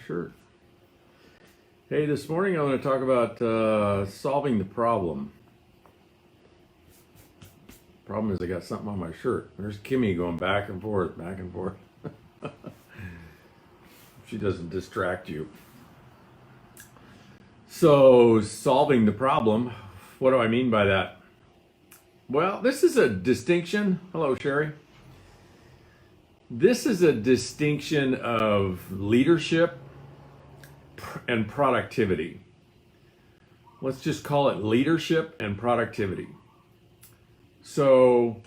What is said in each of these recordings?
shirt. Hey, this morning I want to talk about solving the problem. Problem is I got something on my shirt. There's Kimmy going back and forth, back and forth. She doesn't distract you. So, solving the problem, what do I mean by that? Well, this is a distinction. Hello, Sherry. This is a distinction of leadership and productivity. Let's just call it leadership and productivity. So,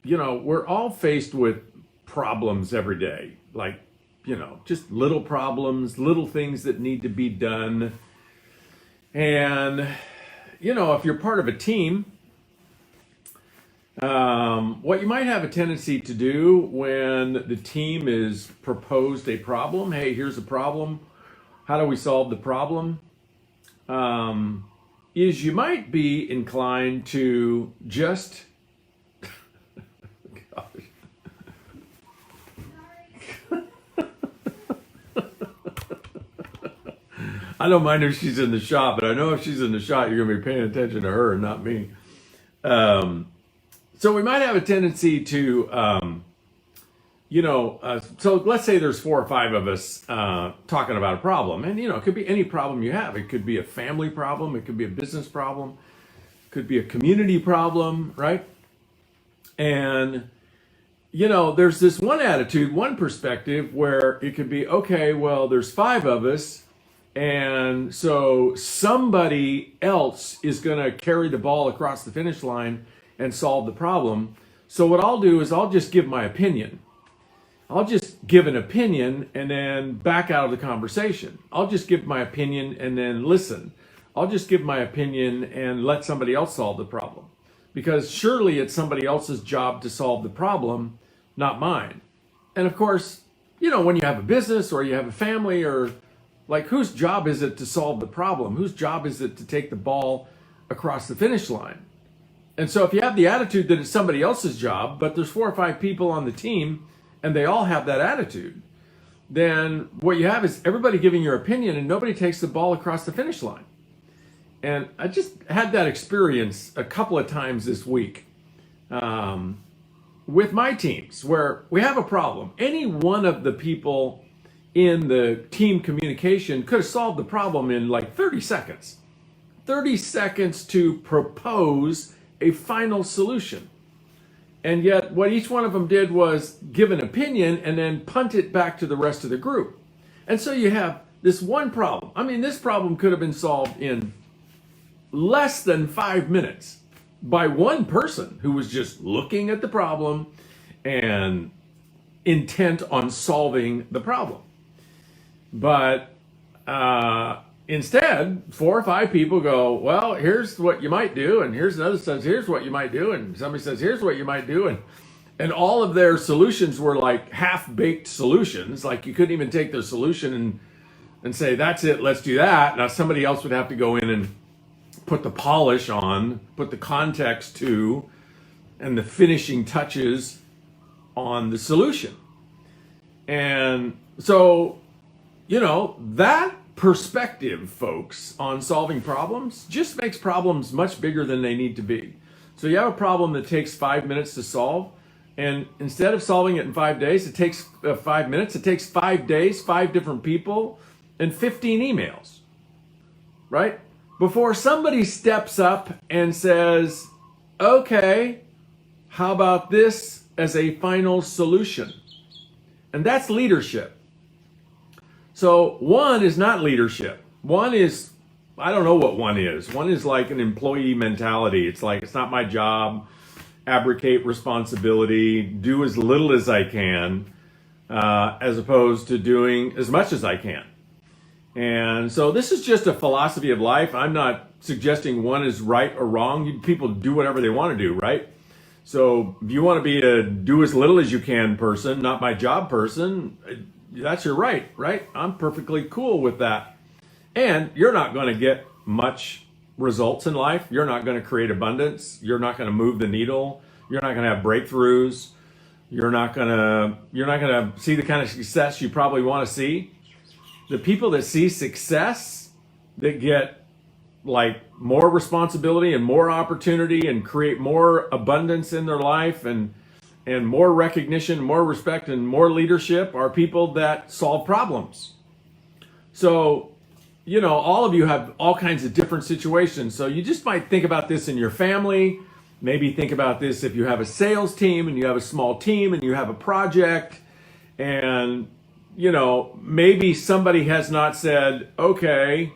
we're all faced with problems every day, like, just little problems, little things that need to be done. And, if you're part of a team, what you might have a tendency to do when the team is proposed a problem, hey, here's a problem, how do we solve the problem? Is you might be inclined to just, gosh. I don't mind if she's in the shot, but I know if she's in the shot, you're going to be paying attention to her and not me. So we might have a tendency to, so let's say there's 4 or 5 of us talking about a problem. And, it could be any problem you have. It could be a family problem. It could be a business problem. It could be a community problem, right? And, there's this one attitude, one perspective where it could be, okay, well, there's 5 of us. And so somebody else is going to carry the ball across the finish line and solve the problem. So what I'll do is I'll just give my opinion. I'll just give an opinion and then back out of the conversation. I'll just give my opinion and then listen. I'll just give my opinion and let somebody else solve the problem. Because surely it's somebody else's job to solve the problem, not mine. And of course, when you have a business or you have a family or like whose job is it to solve the problem? Whose job is it to take the ball across the finish line? And so if you have the attitude that it's somebody else's job, but there's 4 or 5 people on the team and they all have that attitude, then what you have is everybody giving your opinion and nobody takes the ball across the finish line. And I just had that experience a couple of times this week with my teams where we have a problem. Any one of the people in the team communication could have solved the problem in like 30 seconds. 30 seconds to propose a final solution. And yet what each one of them did was give an opinion and then punt it back to the rest of the group. And so you have this one problem. I mean, this problem could have been solved in less than 5 minutes by one person who was just looking at the problem and intent on solving the problem. But instead, 4 or 5 people go, well, here's what you might do, and here's another says, here's what you might do, and somebody says, here's what you might do, and all of their solutions were like half-baked solutions. Like you couldn't even take their solution and say, that's it, let's do that. Now somebody else would have to go in and put the polish on, put the context to, and the finishing touches on the solution. And so, that perspective, folks, on solving problems just makes problems much bigger than they need to be. So you have a problem that takes 5 minutes to solve, and instead of solving it in 5 days, it takes 5 minutes. It takes 5 days, 5 different people, and 15 emails, right? Before somebody steps up and says, okay, how about this as a final solution? And that's leadership. So 1 is not leadership. 1 is, I don't know what 1 is. 1 is like an employee mentality. It's like, it's not my job, abrogate responsibility, do as little as I can, as opposed to doing as much as I can. And so this is just a philosophy of life. I'm not suggesting 1 is right or wrong. People do whatever they want to do, right? So if you want to be a do as little as you can person, not my job person, that's your right? I'm perfectly cool with that. And you're not going to get much results in life. You're not going to create abundance. You're not going to move the needle. You're not going to have breakthroughs. You're not gonna see the kind of success you probably want to see. The people that see success, that get like more responsibility and more opportunity and create more abundance in their life and more recognition, more respect, and more leadership, are people that solve problems. So, all of you have all kinds of different situations. So you just might think about this in your family. Maybe think about this if you have a sales team and you have a small team and you have a project, and maybe somebody has not said, okay,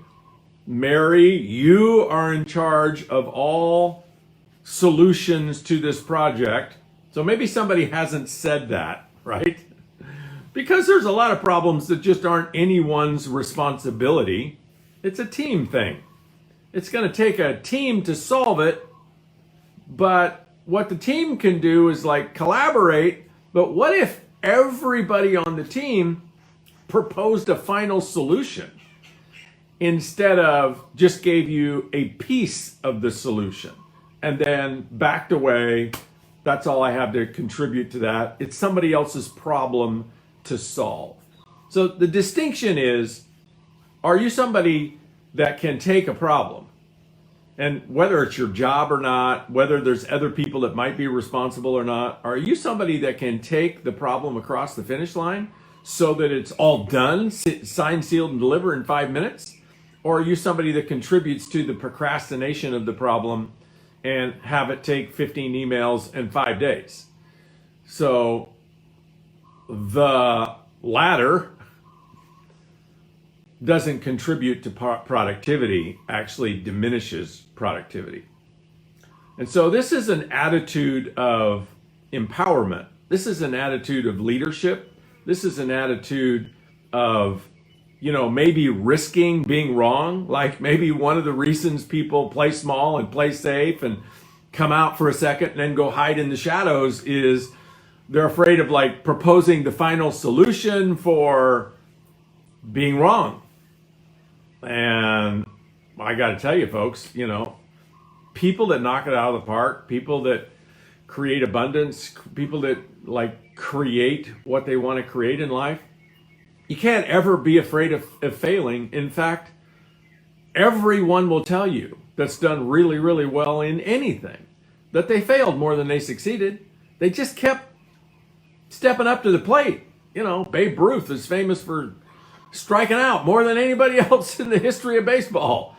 Mary, you are in charge of all solutions to this project. So maybe somebody hasn't said that, right? Because there's a lot of problems that just aren't anyone's responsibility. It's a team thing. It's going to take a team to solve it. But what the team can do is like collaborate. But what if everybody on the team proposed a final solution instead of just gave you a piece of the solution and then backed away? That's all I have to contribute to that. It's somebody else's problem to solve. So the distinction is, are you somebody that can take a problem? And whether it's your job or not, whether there's other people that might be responsible or not, are you somebody that can take the problem across the finish line so that it's all done, signed, sealed, and delivered in 5 minutes? Or are you somebody that contributes to the procrastination of the problem and have it take 15 emails and 5 days? So the latter doesn't contribute to productivity, actually diminishes productivity. And so this is an attitude of empowerment. This is an attitude of leadership. This is an attitude of, maybe risking being wrong. Like maybe one of the reasons people play small and play safe and come out for a second and then go hide in the shadows is they're afraid of like proposing the final solution for being wrong. And I got to tell you, folks, people that knock it out of the park, people that create abundance, people that like create what they want to create in life, you can't ever be afraid of failing. In fact, everyone will tell you that's done really, really well in anything that they failed more than they succeeded. They just kept stepping up to the plate. Babe Ruth is famous for striking out more than anybody else in the history of baseball.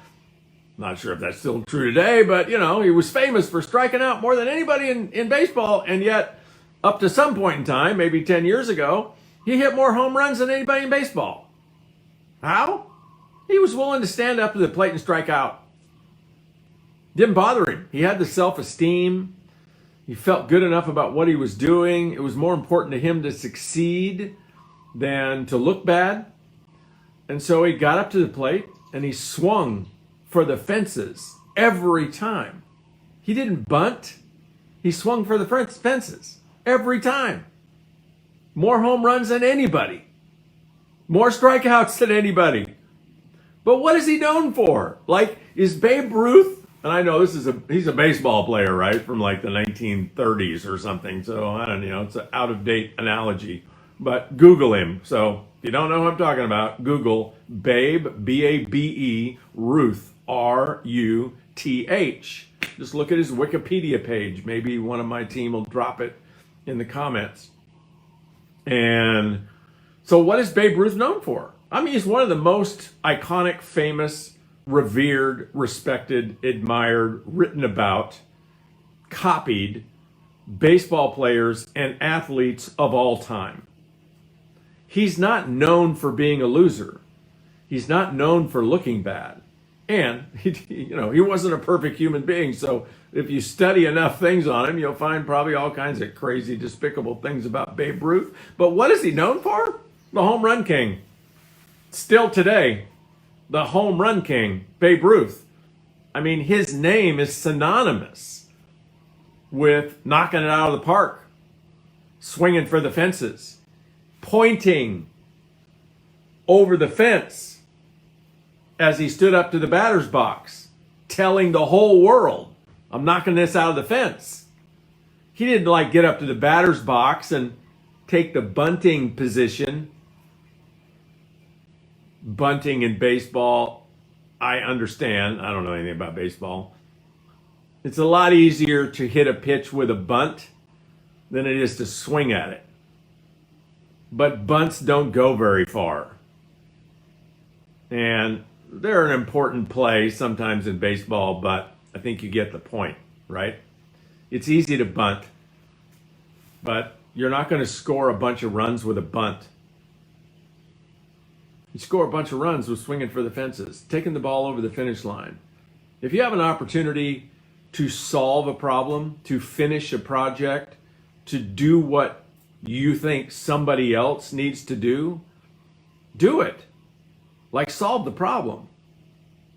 Not sure if that's still true today, but he was famous for striking out more than anybody in baseball, and yet up to some point in time, maybe 10 years ago, he hit more home runs than anybody in baseball. How? He was willing to stand up to the plate and strike out. Didn't bother him. He had the self-esteem. He felt good enough about what he was doing. It was more important to him to succeed than to look bad. And so he got up to the plate and he swung for the fences every time. He didn't bunt. He swung for the fences every time. More home runs than anybody. More strikeouts than anybody. But what is he known for? Like, is Babe Ruth, and I know he's a baseball player, right? From like the 1930s or something. So I don't know, it's an out of date analogy, but Google him. So if you don't know who I'm talking about, Google Babe, B-A-B-E, Ruth, R-U-T-H. Just look at his Wikipedia page. Maybe one of my team will drop it in the comments. And so what is Babe Ruth known for? I mean, he's one of the most iconic, famous, revered, respected, admired, written about, copied baseball players and athletes of all time. He's not known for being a loser. He's not known for looking bad. And he wasn't a perfect human being. So if you study enough things on him, you'll find probably all kinds of crazy, despicable things about Babe Ruth. But what is he known for? The home run king. Still today, the home run king, Babe Ruth. I mean, his name is synonymous with knocking it out of the park, swinging for the fences, pointing over the fence as he stood up to the batter's box, telling the whole world, I'm knocking this out of the fence. He didn't like get up to the batter's box and take the bunting position. Bunting in baseball, I understand. I don't know anything about baseball. It's a lot easier to hit a pitch with a bunt than it is to swing at it. But bunts don't go very far. And they're an important play sometimes in baseball, but I think you get the point, right? It's easy to bunt, but you're not going to score a bunch of runs with a bunt. You score a bunch of runs with swinging for the fences, taking the ball over the finish line. If you have an opportunity to solve a problem, to finish a project, to do what you think somebody else needs to do it. Like, solve the problem.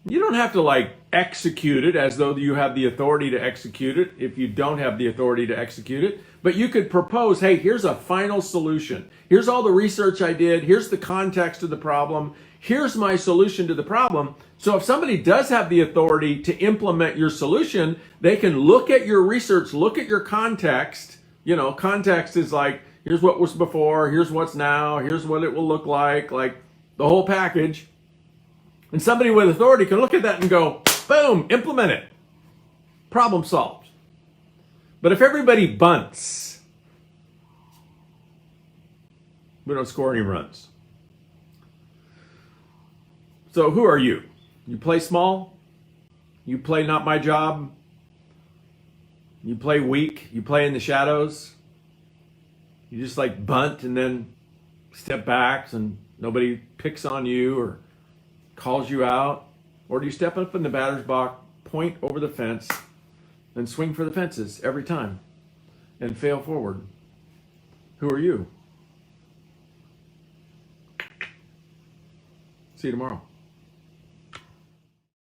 You don't have to like execute it as though you have the authority to execute it if you don't have the authority to execute it. But you could propose, hey, here's a final solution. Here's all the research I did. Here's the context of the problem. Here's my solution to the problem. So if somebody does have the authority to implement your solution, they can look at your research, look at your context. You know, context is like, here's what was before, here's what's now, here's what it will look like the whole package. And somebody with authority can look at that and go, boom, implement it. Problem solved. But if everybody bunts, we don't score any runs. So who are you? You play small? You play not my job? You play weak? You play in the shadows? You just like bunt and then step back and nobody picks on you or calls you out? Or do you step up in the batter's box, point over the fence, and swing for the fences every time and fail forward? Who are you? See you tomorrow.